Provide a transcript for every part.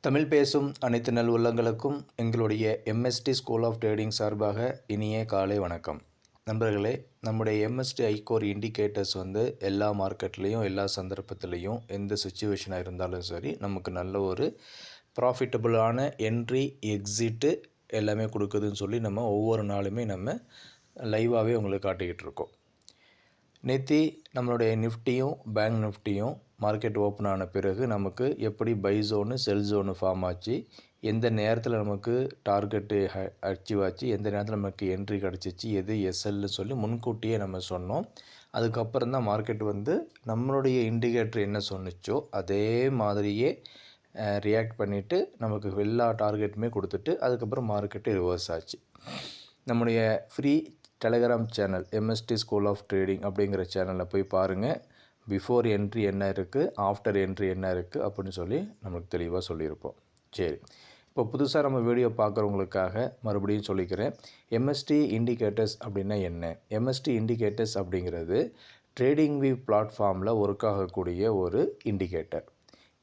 தமிழ் பேசும் அனைத்து நல் உள்ளங்களுக்கும் எங்களுடைய எம்எஸ்டி ஸ்கூல் ஆஃப் ட்ரேடிங் சார்பாக இனிய காலை வணக்கம். நண்பர்களே, நம்முடைய எம்எஸ்டி ஐகோர் இண்டிகேட்டர்ஸ் எல்லா மார்க்கெட்லேயும் எல்லா சந்தர்ப்பத்திலையும் எந்த சுச்சுவேஷனாக இருந்தாலும் சரி நமக்கு நல்ல ஒரு ப்ராஃபிட்டபுளான என்ட்ரி எக்ஸிட்டு எல்லாமே கொடுக்குதுன்னு சொல்லி நம்ம ஒவ்வொரு நாளுமே நம்ம லைவாகவே உங்களுக்கு காட்டிக்கிட்டு இருக்கோம். நேற்று நம்மளுடைய நிஃப்டியும் பேங்க் நிஃப்டியும் மார்க்கெட் ஓப்பன் ஆன பிறகு நமக்கு எப்படி buy zone sell zone form ஆச்சு, எந்த நேரத்தில் நமக்கு டார்கெட்டு அச்சீவ் ஆச்சு, எந்த நேரத்தில் நமக்கு என்ட்ரி கிடச்சிச்சு, எது எஸ்எல்னு சொல்லி முன்கூட்டியே நம்ம சொன்னோம். அதுக்கப்புறம் தான் மார்க்கெட் நம்மளுடைய இண்டிகேட்டர் என்ன சொன்னிச்சோ அதே மாதிரியே ரியாக்ட் பண்ணிவிட்டு நமக்கு எல்லா டார்கெட்டுமே கொடுத்துட்டு அதுக்கப்புறம் மார்க்கெட்டு ரிவர்ஸ் ஆச்சு. நம்முடைய free Telegram channel MST school of trading அப்படிங்கிற சேனலில் போய் பாருங்கள். பிஃபோர் என்ட்ரி என்ன இருக்குது, ஆஃப்டர் என்ட்ரி என்ன இருக்குது அப்படின்னு சொல்லி நமக்கு தெளிவாக சொல்லியிருப்போம். சரி, இப்போ புதுசாக நம்ம வீடியோ பார்க்குறவங்களுக்காக மறுபடியும் சொல்லிக்கிறேன். எம்எஸ்டி இண்டிகேட்டர்ஸ் அப்படின்னா என்ன? எம்எஸ்டி இண்டிகேட்டர்ஸ் அப்படிங்கிறது ட்ரேடிங் வியூ பிளாட்ஃபார்மில் ஒர்க் ஆகக்கூடிய ஒரு இண்டிகேட்டர்.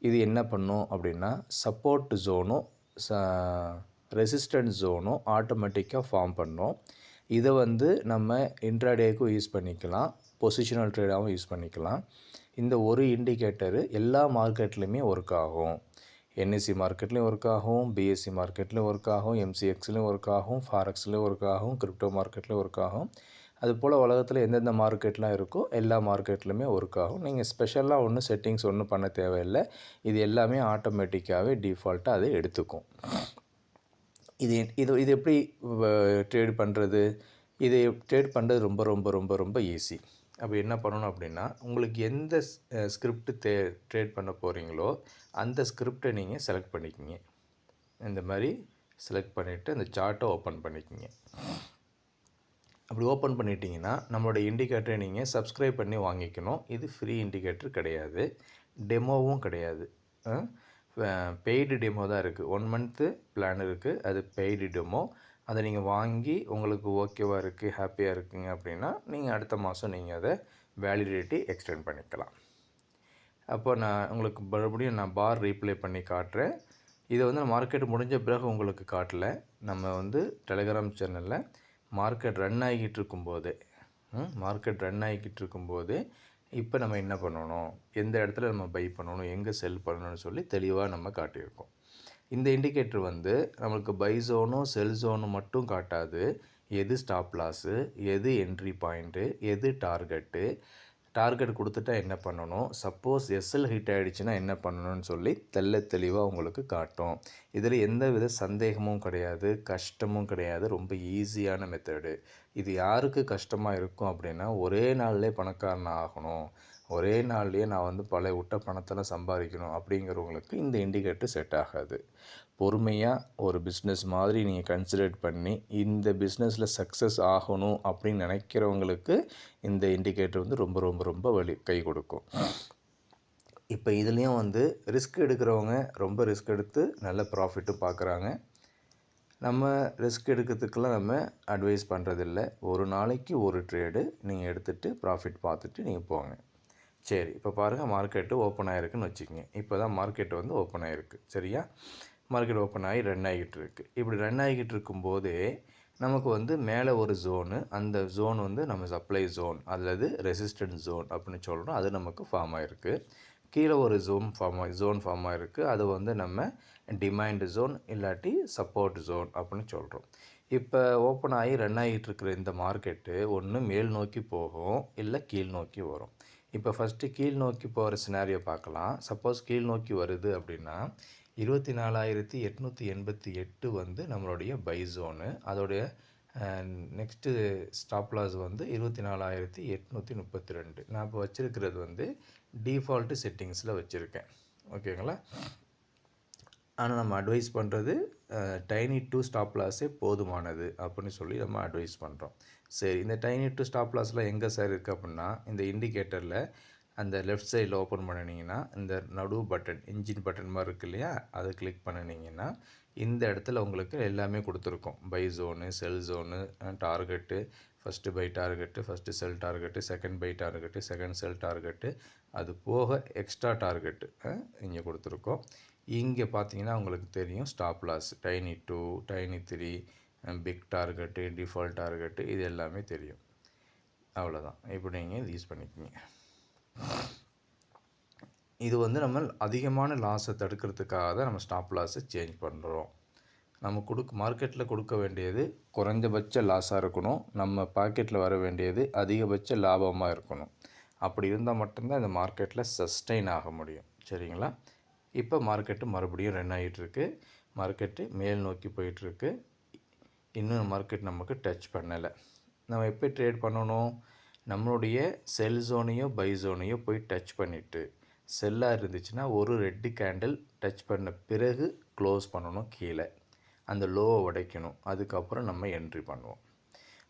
இது என்ன பண்ணும் அப்படின்னா சப்போர்ட் ஜோனும் ரெசிஸ்டன்ஸ் ஜோனும் ஆட்டோமேட்டிக்காக ஃபார்ம் பண்ணும். இதை நம்ம இன்ட்ராடேக்கும் யூஸ் பண்ணிக்கலாம், பொசிஷனல் ட்ரேடாகவும் யூஸ் பண்ணிக்கலாம். இந்த ஒரு இண்டிகேட்டரு எல்லா மார்க்கெட்லேயுமே ஒர்க் ஆகும். என்எஸ்சி மார்க்கெட்லேயும் ஒர்க் ஆகும், பிஎஸ்சி மார்க்கெட்லேயும் ஒர்க் ஆகும், எம்சிஎக்ஸ்லேயும் ஒர்க் ஆகும், ஃபாரெக்ஸ்லேயும் ஒர்க் ஆகும், கிரிப்டோ மார்க்கெட்லேயும் ஒர்க் ஆகும். அதுபோல் உலகத்தில் எந்தெந்த மார்க்கெட்லாம் இருக்கோ எல்லா மார்க்கெட்லையுமே ஒர்க் ஆகும். நீங்கள் ஸ்பெஷலாக ஒன்றும் செட்டிங்ஸ் ஒன்றும் பண்ண தேவையில்லை. இது எல்லாமே ஆட்டோமேட்டிக்காகவே டிஃபால்ட்டாக அதை எடுத்துக்கும். இது இது இது எப்படி ட்ரேட் பண்ணுறது? இது ட்ரேட் பண்ணுறது ரொம்ப ரொம்ப ரொம்ப ரொம்ப ஈஸி. அப்போ என்ன பண்ணணும் அப்படின்னா, உங்களுக்கு எந்த ஸ்கிரிப்ட் ட்ரேட் பண்ண போகிறீங்களோ அந்த ஸ்கிரிப்டை நீங்கள் செலக்ட் பண்ணிக்கிங்க. இந்த மாதிரி செலக்ட் பண்ணிவிட்டு அந்த சார்ட்டை ஓப்பன் பண்ணிக்கிங்க. அப்படி ஓப்பன் பண்ணிட்டீங்கன்னா நம்மளோட இண்டிகேட்டரை நீங்கள் சப்ஸ்கிரைப் பண்ணி வாங்கிக்கணும். இது ஃப்ரீ இண்டிகேட்டர் கிடையாது, டெமோவும் கிடையாது. பெய்டு டெமோ தான் இருக்குது. 1 மந்த்து பிளான் இருக்குது, அது பெய்டு டெமோ. அதை நீங்கள் வாங்கி உங்களுக்கு ஓகேவாக இருக்குது, ஹாப்பியாக இருக்குங்க அப்படின்னா நீங்கள் அடுத்த மாதம் நீங்கள் அதை வேலிடிட்டி எக்ஸ்டெண்ட் பண்ணிக்கலாம். அப்போ நான் உங்களுக்கு மறுபடியும் பார் ரீப்ளே பண்ணி காட்டுறேன். இதை மார்க்கெட் முடிஞ்ச பிறகு உங்களுக்கு காட்டல. நம்ம டெலகிராம் சேனலில் மார்க்கெட் ரன் ஆகிக்கிட்டு இருக்கும்போது இப்போ நம்ம என்ன பண்ணணும், எந்த இடத்துல நம்ம பை பண்ணணும், எங்கே செல் பண்ணணும்னு சொல்லி தெளிவாக நம்ம காட்டியிருக்கோம். இந்த இண்டிகேட்டர் நம்மளுக்கு பை ஜோனும் செல் ஜோனும் மட்டும் காட்டாது. எது ஸ்டாப் லாஸு, எது என்ட்ரி பாயிண்ட்டு, எது டார்கெட் கொடுத்துட்டா என்ன பண்ணணும், சப்போஸ் எஸ்எல் ஹிட் ஆகிடுச்சுன்னா என்ன பண்ணணும்னு சொல்லி தெளிவாக உங்களுக்கு காட்டும். இதில் எந்த வித சந்தேகமும் கிடையாது, கஷ்டமும் கிடையாது. ரொம்ப ஈஸியான மெத்தடு. இது யாருக்கு கஷ்டமாக இருக்கும் அப்படின்னா, ஒரே நாள்லேயே பணக்காரன் ஆகணும், ஒரே நாள்லேயே நான் பழைய விட்ட பணத்தெல்லாம் சம்பாதிக்கணும் அப்படிங்கிறவங்களுக்கு இந்த இண்டிகேட்டர் செட் ஆகாது. பொறுமையாக ஒரு பிஸ்னஸ் மாதிரி நீங்கள் கன்சிடர் பண்ணி இந்த பிஸ்னஸில் சக்ஸஸ் ஆகணும் அப்படின்னு நினைக்கிறவங்களுக்கு இந்த இண்டிகேட்டர் ரொம்ப ரொம்ப ரொம்ப கை கொடுக்கும். இப்போ இதுலேயும் ரிஸ்க் எடுக்கிறவங்க ரொம்ப ரிஸ்க் எடுத்து நல்ல ப்ராஃபிட்டும் பார்க்குறாங்க. நம்ம ரிஸ்க் எடுக்கிறதுக்கெல்லாம் நம்ம அட்வைஸ் பண்ணுறதில்ல. ஒரு நாளைக்கு ஒரு ட்ரேடு நீங்கள் எடுத்துகிட்டு ப்ராஃபிட் பார்த்துட்டு நீங்கள் போங்க. சரி, இப்போ பாருங்கள், மார்க்கெட்டு ஓப்பன் ஆகிருக்குன்னு வச்சுக்கோங்க. இப்போ தான் மார்க்கெட்டு ஓப்பன் ஆகிருக்கு. சரியா? மார்க்கெட் ஓப்பன் ஆகி ரன் ஆகிட்டு இருக்குது. இப்படி ரன் ஆகிட்டு இருக்கும்போதே நமக்கு மேலே ஒரு ஜோனு, அந்த ஜோன் நம்ம சப்ளை ஜோன் அல்லது ரெசிஸ்டன்ஸ் ஜோன் அப்படின்னு சொல்கிறோம். அது நமக்கு ஃபார்ம் ஆகிருக்கு. கீழே ஒரு ஜோன் ஃபார்ம் ஆகிருக்கு. அது நம்ம டிமாண்ட் ஜோன் இல்லாட்டி சப்போர்ட் ஜோன் அப்படின்னு சொல்கிறோம். இப்போ ஓப்பன் ஆகி ரன் ஆகிட்டு இருக்கிற இந்த மார்க்கெட்டு ஒன்று மேல் நோக்கி போகும், இல்லை கீழ் நோக்கி வரும். இப்போ ஃபஸ்ட்டு கீழ் நோக்கி போகிற சினாரியோ பார்க்கலாம். சப்போஸ் கீழ் நோக்கி வருது அப்படின்னா 24,888 நம்மளுடைய பை ஜோனு. அதோடைய நெக்ஸ்ட்டு ஸ்டாப் லாஸ் 24,832. நான் இப்போ வச்சுருக்கிறது டிஃபால்ட்டு செட்டிங்ஸில் வச்சுருக்கேன். ஓகேங்களா? ஆனால் நம்ம அட்வைஸ் பண்ணுறது டைனி டு ஸ்டாப் லாஸே போதுமானது அப்படின்னு சொல்லி நம்ம அட்வைஸ் பண்ணுறோம். சரி, இந்த டைனி டு ஸ்டாப் லாஸ்லாம் எங்கே சார் இருக்குது அப்படின்னா, இந்த இண்டிகேட்டரில் அந்த லெஃப்ட் சைடில் ஓப்பன் பண்ணினீங்கன்னா இந்த நடு பட்டன் இன்ஜின் பட்டன் மாதிரி இருக்குது இல்லையா, அதை கிளிக் பண்ணினீங்கன்னா இந்த இடத்துல உங்களுக்கு எல்லாமே கொடுத்துருக்கும். Buy zone, sell zone, target, first buy target, first sell target, second buy target, second sell target, அது போக எக்ஸ்ட்ரா டார்கெட்டு இங்கே கொடுத்துருக்கோம். இங்கே பார்த்தீங்கன்னா உங்களுக்கு தெரியும் stop loss, tiny 2, tiny 3, big target, default target, இது எல்லாமே தெரியும். அவ்வளோதான். இப்படி நீங்கள் இது யூஸ் பண்ணிக்கிங்க. இது வந்து நம்ம அதிகமான லாஸை தடுக்கிறதுக்காக தான் நம்ம ஸ்டாப் லாஸை சேஞ்ச் பண்ணுறோம். நம்ம மார்க்கெட்டில் கொடுக்க வேண்டியது குறைஞ்சபட்ச லாஸாக இருக்கணும். நம்ம பாக்கெட்டில் வர வேண்டியது அதிகபட்ச லாபமாக இருக்கணும். அப்படி இருந்தால் மட்டும்தான் இந்த மார்க்கெட்டில் சஸ்டெயின் ஆக முடியும். சரிங்களா? இப்போ மார்க்கெட்டு மறுபடியும் ரன் ஆகிட்டுருக்கு. மார்க்கெட்டு மேல் நோக்கி போயிட்டுருக்கு. இன்னும் மார்க்கெட் நமக்கு டச் பண்ணலை. நம்ம எப்போ ட்ரேட் பண்ணணும்? நம்மளுடைய செல் ஜோனையோ பை ஜோனையோ போய் டச் பண்ணிவிட்டு, செல்லாக இருந்துச்சுன்னா ஒரு ரெட்டு கேண்டில் டச் பண்ண பிறகு க்ளோஸ் பண்ணணும். கீழே அந்த லோவை உடைக்கணும். அதுக்கப்புறம் நம்ம என்ட்ரி பண்ணுவோம்.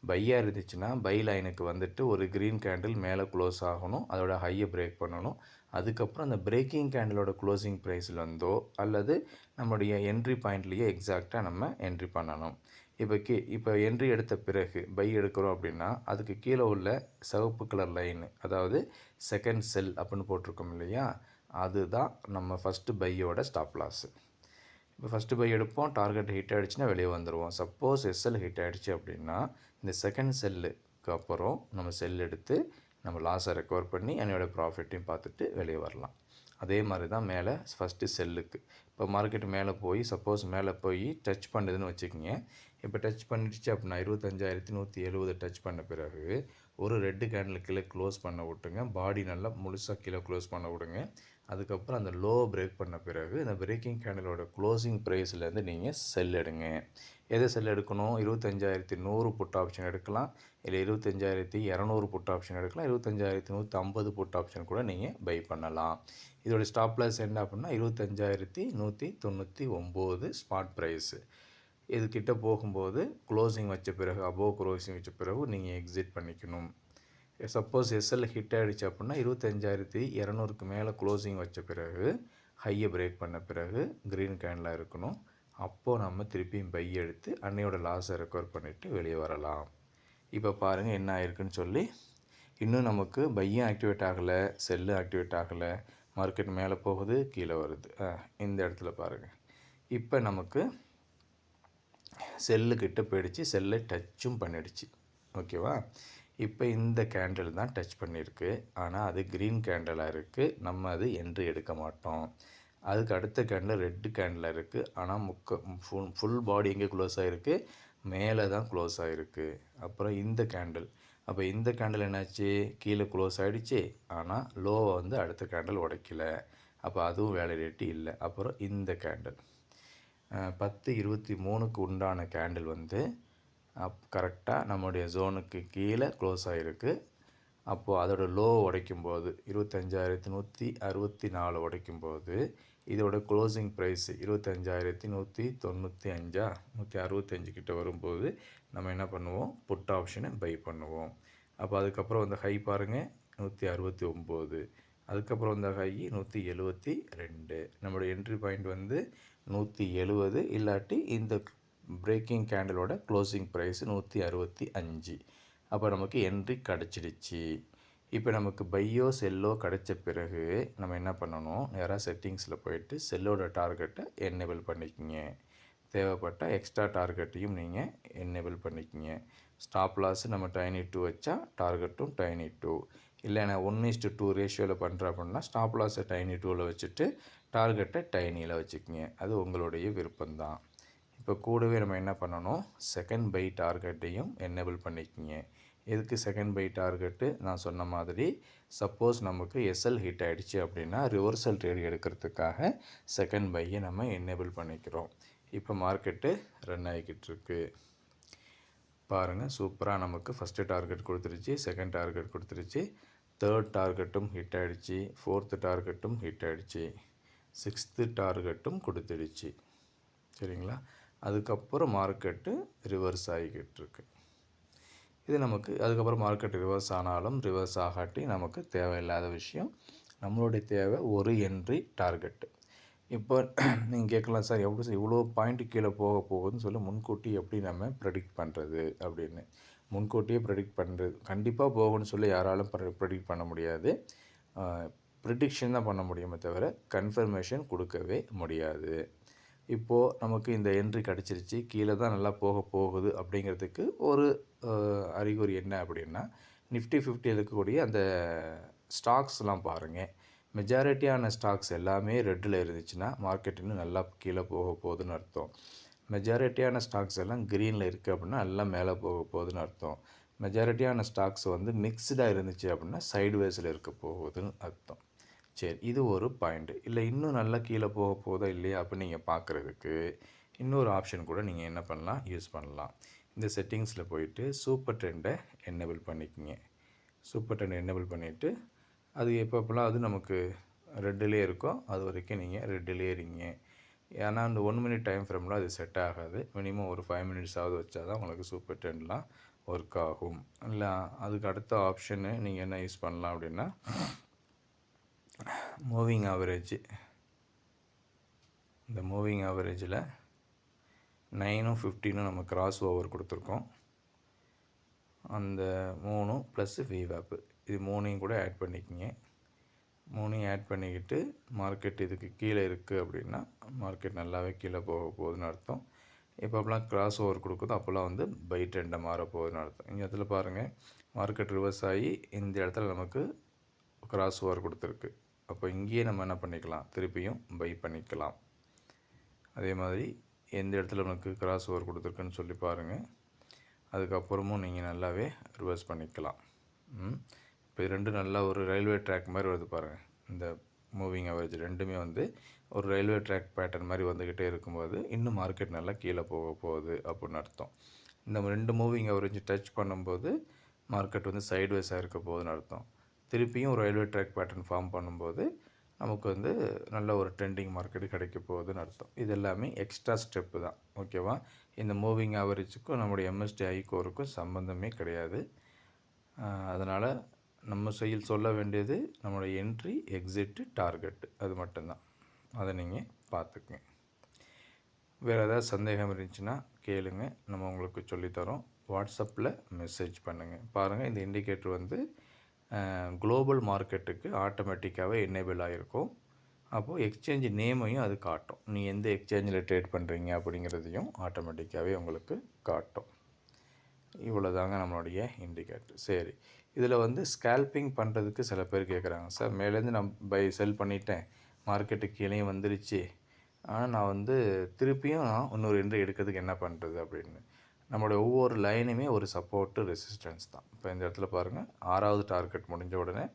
பையாக இருந்துச்சுன்னா பை லைனுக்கு வந்துட்டு ஒரு க்ரீன் கேண்டில் மேலே க்ளோஸ் ஆகணும். அதோட ஹையை பிரேக் பண்ணணும். அதுக்கப்புறம் அந்த பிரேக்கிங் கேண்டிலோட க்ளோசிங் ப்ரைஸில் வந்தோ அல்லது நம்மளுடைய என்ட்ரி பாயிண்ட்லேயே எக்ஸாக்டாக நம்ம என்ட்ரி பண்ணணும். இப்போ என்ட்ரி எடுத்த பிறகு பை எடுக்கிறோம் அப்படின்னா அதுக்கு கீழே உள்ள சிவப்பு கலர் லைனு, அதாவது செகண்ட் செல் அப்படின்னு போட்டிருக்கோம் இல்லையா, அதுதான் நம்ம ஃபஸ்ட்டு பையோட ஸ்டாப் லாஸு. இப்போ ஃபஸ்ட்டு பை எடுப்போம், டார்கெட் ஹிட் ஆகிடுச்சுன்னா வெளியே வந்துடுவோம். சப்போஸ் எஸ்எல் ஹிட் ஆகிடுச்சு அப்படின்னா இந்த செகண்ட் செல்லுக்கு அப்புறம் நம்ம செல் எடுத்து நம்ம லாஸை ரெக்கவர் பண்ணி என்னோட ப்ராஃபிட்டையும் பார்த்துட்டு வெளியே வரலாம். அதே மாதிரி தான் மேலே ஃபஸ்ட்டு செல்லுக்கு. இப்போ மார்க்கெட் மேலே போய் சப்போஸ் மேலே போய் டச் பண்ணுதுன்னு வச்சுக்கோங்க. இப்போ டச் பண்ணிடுச்சு அப்படின்னா 25,170 டச் பண்ண பிறகு ஒரு ரெட்டு கேண்டில் கீழே க்ளோஸ் பண்ண விட்டுங்க. பாடி நல்லா முழுசாக கீழே க்ளோஸ் பண்ண விடுங்க. அதுக்கப்புறம் அந்த லோ பிரேக் பண்ண பிறகு இந்த பிரேக்கிங் கேண்டிலோட க்ளோசிங் ப்ரைஸ்லேருந்து நீங்கள் செல் எடுங்க. எதை செல் எடுக்கணும்? 25,100 புட் ஆப்ஷன் எடுக்கலாம், இல்லை 25,200 புட் ஆப்ஷன் எடுக்கலாம், 25,150 புட் ஆப்ஷன் கூட நீங்கள் பை பண்ணலாம். இதோட ஸ்டாப் லாஸ் என்ன அப்படின்னா 25,199 ஸ்பாட் ப்ரைஸு. இதுக்கிட்ட போகும்போது க்ளோசிங் வச்ச பிறகு அபோவ் க்ளோசிங் வச்ச பிறகு நீங்கள் எக்ஸிட் பண்ணிக்கணும். சப்போஸ் எஸ்எல் ஹிட் ஆகிடுச்சு அப்படின்னா 25,200க்கு மேலே க்ளோசிங் வச்ச பிறகு ஹையை பிரேக் பண்ண பிறகு க்ரீன் கேண்டிலாக இருக்கணும். அப்போது நம்ம திருப்பியும் பை எடுத்து அன்னையோட லாஸை ரெக்கவர் பண்ணிவிட்டு வெளியே வரலாம். இப்போ பாருங்கள் என்ன ஆயிருக்குன்னு சொல்லி. இன்னும் நமக்கு பையும் ஆக்டிவேட் ஆகலை, செல்லும் ஆக்டிவேட் ஆகலை. மார்க்கெட் மேலே போகுது, கீழே வருது. இந்த இடத்துல பாருங்கள். இப்போ நமக்கு செல்லுக்கிட்ட போயிடுச்சு, செல்லை டச்சும் பண்ணிடுச்சு. ஓகேவா? இப்போ இந்த கேண்டில் தான் டச் பண்ணியிருக்கு. ஆனால் அது க்ரீன் கேண்டிலாக இருக்குது. நம்ம அது என்ட்ரி எடுக்க மாட்டோம். அதுக்கு அடுத்த கேண்டில் ரெட்டு கேண்டிலாக இருக்குது. ஆனால் ஃபுல் பாடி எங்கே க்ளோஸ் ஆகிருக்கு? மேலே தான் க்ளோஸ் ஆகிருக்கு. அப்புறம் இந்த கேண்டில், அப்போ இந்த கேண்டில் என்னாச்சு? கீழே க்ளோஸ் ஆகிடுச்சு. ஆனால் லோவை வந்து அடுத்த கேண்டில் உடைக்கல. அப்போ அதுவும் வேலிடேட்டி இல்லை. அப்புறம் இந்த கேண்டில் 10:23க்கு உண்டான கேண்டில் வந்து கரெக்டாக நம்முடைய ஜோனுக்கு கீழே க்ளோஸ் ஆகிருக்கு. அப்போது அதோட லோ உடைக்கும்போது 25,164 உடைக்கும்போது இதோட க்ளோசிங் ப்ரைஸ் 25,195 165 கிட்ட வரும்போது நம்ம என்ன பண்ணுவோம்? புட் ஆப்ஷனை பை பண்ணுவோம். அப்போ அதுக்கப்புறம் அந்த ஹை பாருங்கள் 169, அதுக்கப்புறம் இந்த ஹை 172. நம்மளோட என்ட்ரி பாயிண்ட் வந்து 170, இல்லாட்டி இந்த பிரேக்கிங் கேண்டிலோட க்ளோசிங் ப்ரைஸ் 165. அப்போ நமக்கு என்ட்ரி கிடச்சிடுச்சு. இப்போ நமக்கு பையோ செல்லோ கிடச்ச பிறகு நம்ம என்ன பண்ணணும்? நேராக செட்டிங்ஸில் போயிட்டு செல்லோட டார்கெட்டை என்னேபிள் பண்ணிக்கோங்க. தேவைப்பட்ட எக்ஸ்ட்ரா டார்கெட்டையும் நீங்கள் என்னேபிள் பண்ணிக்கோங்க. ஸ்டாப் லாஸ் நம்ம டைனி 2 வச்சா டார்கெட்டும் டைனி 2. இல்லை நான் 1:2 ரேஷியோவில் பண்ணுறேன் அப்படின்னா ஸ்டாப் லாஸை டைனி 2வில் வச்சுட்டு டார்கெட்டை டைனியில் வச்சுக்கோங்க. அது உங்களுடைய விருப்பம்தான். இப்போ கூடவே நம்ம என்ன பண்ணணும்? செகண்ட் பை டார்கெட்டையும் என்னேபிள் பண்ணிக்கோங்க. எதுக்கு செகண்ட் பை டார்கெட்டு? நான் சொன்ன மாதிரி சப்போஸ் நமக்கு எஸ்எல் ஹிட் ஆகிடுச்சு அப்படின்னா ரிவர்சல் ட்ரேட் எடுக்கிறதுக்காக செகண்ட் பையை நம்ம என்னேபிள் பண்ணிக்கிறோம். இப்போ மார்க்கெட்டு ரன் ஆகிக்கிட்டு இருக்கு. பாருங்கள், சூப்பராக நமக்கு ஃபஸ்ட்டு டார்கெட் கொடுத்துருச்சு, செகண்ட் டார்கெட் கொடுத்துருச்சு, தேர்ட் டார்கெட்டும் ஹிட் ஆகிடுச்சு, ஃபோர்த்து டார்கெட்டும் ஹிட் ஆகிடுச்சு, சிக்ஸ்த்து டார்கெட்டும் கொடுத்துடுச்சு. சரிங்களா? அதுக்கப்புறம் மார்க்கெட்டு ரிவர்ஸ் ஆகிக்கிட்டு இருக்கு. இது நமக்கு அதுக்கப்புறம் மார்க்கெட் ரிவர்ஸ் ஆனாலும் ரிவர்ஸ் ஆகாட்டி நமக்கு தேவையில்லாத விஷயம். நம்மளுடைய தேவை ஒரு என்ட்ரி டார்கெட்டு. இப்போ நீங்கள் கேட்கலாம், சார் எப்படி சார் இவ்வளோ பாயிண்ட்டு கீழே போக போகுதுன்னு சொல்லி முன்கூட்டி எப்படி நம்ம ப்ரெடிக்ட் பண்ணுறது அப்படின்னு. முன்கூட்டியே ப்ரெடிக்ட் பண்ணுறது கண்டிப்பாக போகும்னு சொல்லி யாராலும் ப்ரெடிக்ட் பண்ண முடியாது. ப்ரிடிக்ஷன் தான் பண்ண முடியுமே தவிர கன்ஃபர்மேஷன் கொடுக்கவே முடியாது. இப்போது நமக்கு இந்த என்ட்ரி கிடச்சிருச்சு, கீழே தான் நல்லா போக போகுது அப்படிங்கிறதுக்கு ஒரு அறிகுறி என்ன அப்படின்னா, நிஃப்டி 50 இருக்கக்கூடிய அந்த ஸ்டாக்ஸ்லாம் பாருங்கள். மெஜாரிட்டியான ஸ்டாக்ஸ் எல்லாமே ரெட்டில் இருந்துச்சுன்னா மார்க்கெட் இன்னும் நல்லா கீழே போக போகுதுன்னு அர்த்தம். மெஜாரிட்டியான ஸ்டாக்ஸ் எல்லாம் க்ரீனில் இருக்குது அப்படின்னா எல்லாம் மேலே போக போகுதுன்னு அர்த்தம். மெஜாரிட்டியான ஸ்டாக்ஸ் வந்து மிக்ஸ்டாக இருந்துச்சு அப்படின்னா சைட்வேஸில் இருக்க போகுதுன்னு அர்த்தம். சரி, இது ஒரு பாயிண்ட்டு. இல்லை இன்னும் நல்லா கீழே போக போதா இல்லையா அப்படின்னு நீங்கள் பார்க்குறதுக்கு இன்னொரு ஆப்ஷன் கூட நீங்கள் என்ன பண்ணலாம், யூஸ் பண்ணலாம். இந்த செட்டிங்ஸில் போயிட்டு சூப்பர் ட்ரெண்டை என்னபிள் பண்ணிக்கோங்க. சூப்பர் ட்ரெண்டை என்னபிள் பண்ணிவிட்டு அது எப்பப்போலாம் அது நமக்கு ரெட்டிலே இருக்கோ அது வரைக்கும் நீங்கள் ரெட்டிலே இருங்க. ஏன்னா அந்த 1 மினிட் டைம் ஃப்ரேமில் அது செட் ஆகாது. மினிமம் ஒரு 5 மினிட்ஸாவது வச்சா தான் உங்களுக்கு சூப்பர் ட்ரெண்ட்லாம் ஒர்க் ஆகும். இல்லை அதுக்கு அடுத்த ஆப்ஷனு நீங்கள் என்ன யூஸ் பண்ணலாம் அப்படின்னா மூவிங் ஆவரேஜ். இந்த மூவிங் ஆவரேஜில் 9ம் 15ம் நம்ம கிராஸ் ஓவர் கொடுத்துருக்கோம். அந்த 3 ப்ளஸ் விவேப்பு இது 3ஐயும் கூட ஆட் பண்ணிக்கோங்க. 3ஐயும் ஆட் பண்ணிக்கிட்டு மார்க்கெட் இதுக்கு கீழே இருக்குது அப்படின்னா மார்க்கெட் நல்லாவே கீழே போக போகுதுன்னு அர்த்தம். எப்போலாம் கிராஸ் ஓவர் கொடுக்குதோ அப்போல்லாம் வந்து பை ட்ரெண்டை மாற போகுதுன்னு அர்த்தம். இங்கே இடத்துல பாருங்கள், மார்க்கெட் ரிவர்ஸ் ஆகி இந்த இடத்துல நமக்கு கிராஸ் ஓவர் கொடுத்துருக்கு. அப்போ இங்கேயே நம்ம என்ன பண்ணிக்கலாம், திருப்பியும் பை பண்ணிக்கலாம். அதே மாதிரி எந்த இடத்துல நமக்கு கிராஸ் ஓவர் கொடுத்துருக்குன்னு சொல்லி பாருங்கள். அதுக்கப்புறமும் நீங்கள் நல்லாவே ரிவர்ஸ் பண்ணிக்கலாம். இப்போ இது ரெண்டும் நல்லா ஒரு ரயில்வே ட்ராக் மாதிரி வருது பாருங்கள். இந்த மூவிங் ஆவரேஜ் ரெண்டுமே வந்து ஒரு ரயில்வே ட்ராக் பேட்டர்ன் மாதிரி வந்துக்கிட்டே இருக்கும்போது இன்னும் மார்க்கெட் நல்லா கீழே போக போகுது அப்படின்னு அர்த்தம். இந்த 2 மூவிங் ஆவரேஜ் டச் பண்ணும்போது மார்க்கெட் வந்து சைட்வேஸாக இருக்க போகுதுன்னு அர்த்தம். திருப்பியும் ஒரு ரயில்வே ட்ராக் பேட்டர்ன் ஃபார்ம் பண்ணும்போது நமக்கு வந்து நல்ல ஒரு ட்ரெண்டிங் மார்க்கெட்டு கிடைக்க போகுதுன்னு அர்த்தம். இது எல்லாமே எக்ஸ்ட்ரா ஸ்டெப்பு தான், ஓகேவா? இந்த மூவிங் ஆவரேஜுக்கும் நம்முடைய MSCI ஐகோருக்கும் சம்மந்தமே கிடையாது. அதனால் நம்ம சொல்ல வேண்டியது நம்மளுடைய என்ட்ரி, எக்ஸிட்டு, டார்கெட்டு அது மட்டும்தான். அதை நீங்கள் பார்த்துக்குங்க. வேறு ஏதாவது சந்தேகம் இருந்துச்சுன்னா கேளுங்க, நம்ம உங்களுக்கு சொல்லித்தரோம். வாட்ஸ்அப்பில் மெசேஜ் பண்ணுங்கள். பாருங்கள், இந்த இண்டிகேட்டர் வந்து குளோபல் மார்க்கெட்டுக்கு ஆட்டோமேட்டிக்காகவே எனேபிள் ஆகிருக்கும். அப்போது எக்ஸ்சேஞ்ச் நேமையும் அது காட்டும். நீ எந்த எக்ஸ்சேஞ்சில் ட்ரேட் பண்ணுறீங்க அப்படிங்கிறதையும் ஆட்டோமேட்டிக்காகவே உங்களுக்கு காட்டும். இவ்வளோதாங்க நம்மளுடைய இண்டிகேட்டர். சரி, இதில் வந்து ஸ்கேல்பிங் பண்ணுறதுக்கு சில பேர் கேட்குறாங்க, சார் மேலேருந்து நான் செல் பண்ணிட்டேன், மார்க்கெட்டு கீழே வந்துருச்சு, ஆனால் நான் வந்து திருப்பியும் இன்னொரு என்ட்ரி எடுக்கிறதுக்கு என்ன பண்ணுறது அப்படின்னு. நம்மளுடைய ஒவ்வொரு லைனுமே ஒரு சப்போர்ட்டு ரெசிஸ்டன்ஸ் தான். இப்போ இந்த இடத்துல பாருங்கள், 6வது டார்கெட் முடிஞ்ச உடனே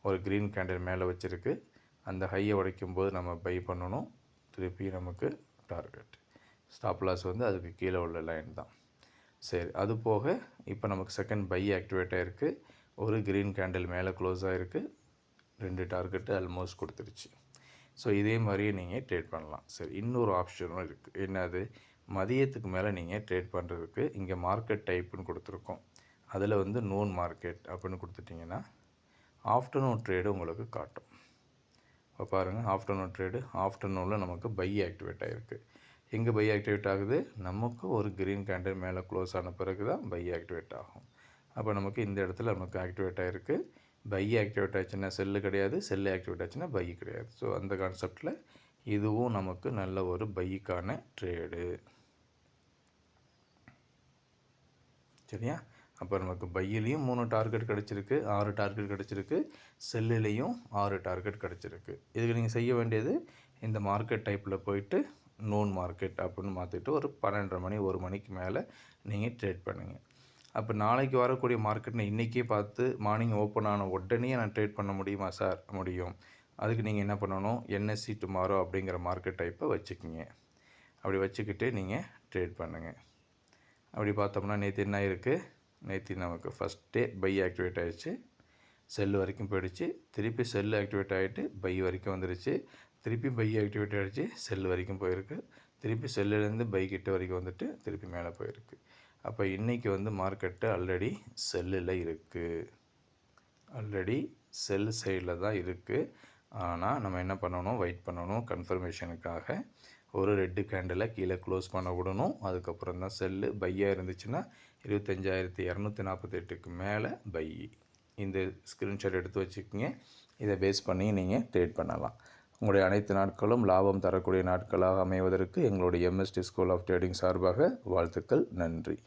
ஒரு க்ரீன் கேண்டில் மேலே வச்சுருக்கு. அந்த ஹையை உடைக்கும் போது நம்ம பை பண்ணணும். திருப்பி நமக்கு டார்கெட் ஸ்டாப் லாஸ் வந்து அதுக்கு கீழே உள்ள லைன் தான். சரி, அது போக இப்போ நமக்கு செகண்ட் பை ஆக்டிவேட் ஆகிருக்கு. ஒரு க்ரீன் கேண்டில் மேலே க்ளோஸ் ஆகிருக்கு. 2 டார்கெட்டு ஆல்மோஸ்ட் கொடுத்துருச்சு. ஸோ இதே மாதிரியே நீங்கள் ட்ரேட் பண்ணலாம். சரி, இன்னொரு ஆப்ஷனும் இருக்குது. என்னது, மதியத்துக்கு மேலே நீங்கள் ட்ரேட் பண்ணுறதுக்கு இங்கே மார்க்கெட் டைப்புன்னு கொடுத்துருக்கோம். அதில் வந்து நோன் மார்க்கெட் அப்படின்னு கொடுத்துட்டிங்கன்னா ஆஃப்டர்நூன் ட்ரேடு உங்களுக்கு காட்டும். இப்போ பாருங்கள், ஆஃப்டர்நூன் ட்ரேடு ஆஃப்டர்நூனில் நமக்கு பை ஆக்டிவேட் ஆகிருக்கு. எங்கே பை ஆக்டிவேட் ஆகுது, நமக்கு ஒரு க்ரீன் கேண்டில் மேலே க்ளோஸ் ஆன பிறகு தான் பை ஆக்டிவேட் ஆகும். அப்போ நமக்கு இந்த இடத்துல நமக்கு ஆக்டிவேட் ஆகிருக்கு. பை ஆக்டிவேட் ஆச்சுன்னா செல்லு கிடையாது, செல்லு ஆக்டிவேட் ஆச்சுன்னா பை கிடையாது. ஸோ அந்த கான்செப்டில் இதுவும் நமக்கு நல்ல ஒரு பைக்கான ட்ரேடு. சரியா? அப்போ நமக்கு பையிலையும் 3 டார்கெட் கிடச்சிருக்கு, 6 டார்கெட் கிடச்சிருக்கு, செல்லுலேயும் 6 டார்கெட் கிடச்சிருக்கு. இதுக்கு நீங்கள் செய்ய வேண்டியது, இந்த மார்க்கெட் டைப்பில் போயிட்டு நோன் மார்க்கெட் அப்படின்னு மாற்றிட்டு ஒரு 12:30 மணி 1 மணிக்கு மேலே நீங்கள் ட்ரேட் பண்ணுங்கள். அப்போ நாளைக்கு வரக்கூடிய மார்க்கெட் நான் இன்றைக்கே பார்த்து மார்னிங் ஓப்பன் ஆன உடனே நான் ட்ரேட் பண்ண முடியுமா சார்? முடியும். அதுக்கு நீங்கள் என்ன பண்ணணும், NSE டுமாரோ அப்படிங்கிற மார்க்கெட் டைப்பை வச்சுக்கிங்க. அப்படி வச்சுக்கிட்டு நீங்கள் ட்ரேட் பண்ணுங்கள். அப்படி பார்த்தோம்னா நேற்று என்ன இருக்குது, நேற்று நமக்கு ஃபஸ்ட் டே பை ஆக்டிவேட் ஆகிடுச்சு, செல்லு வரைக்கும் போயிடுச்சு, திருப்பி செல்லு ஆக்டிவேட் ஆகிட்டு பை வரைக்கும் வந்துடுச்சு, திருப்பி பை ஆக்டிவேட் ஆகிடுச்சு, செல்லு வரைக்கும் போயிருக்கு, திருப்பி செல்லுலேருந்து பை கிட்ட வரைக்கும் வந்துட்டு திருப்பி மேலே போயிருக்கு. அப்போ இன்றைக்கி வந்து மார்க்கெட்டு ஆல்ரெடி செல்லில் இருக்குது, ஆல்ரெடி செல் சைடில் தான் இருக்குது. ஆனால் நம்ம என்ன பண்ணணும், வெயிட் பண்ணணும் கன்ஃபர்மேஷனுக்காக. ஒரு ரெட்டு கேண்டிலை கீழே க்ளோஸ் பண்ண விடணும். அதுக்கப்புறம் தான் செல்லு. பையாக இருந்துச்சுன்னா 25,248க்கு மேலே பை. இந்த ஸ்க்ரீன்ஷாட் எடுத்து வச்சுக்கோங்க. இதை பேஸ் பண்ணி நீங்கள் ட்ரேட் பண்ணலாம். உங்களுடைய அனைத்து நாட்களும் லாபம் தரக்கூடிய நாட்களாக அமைவதற்கு எங்களுடைய MST ஸ்கூல் ஆஃப் ட்ரேடிங் சார்பாக வாழ்த்துக்கள். நன்றி.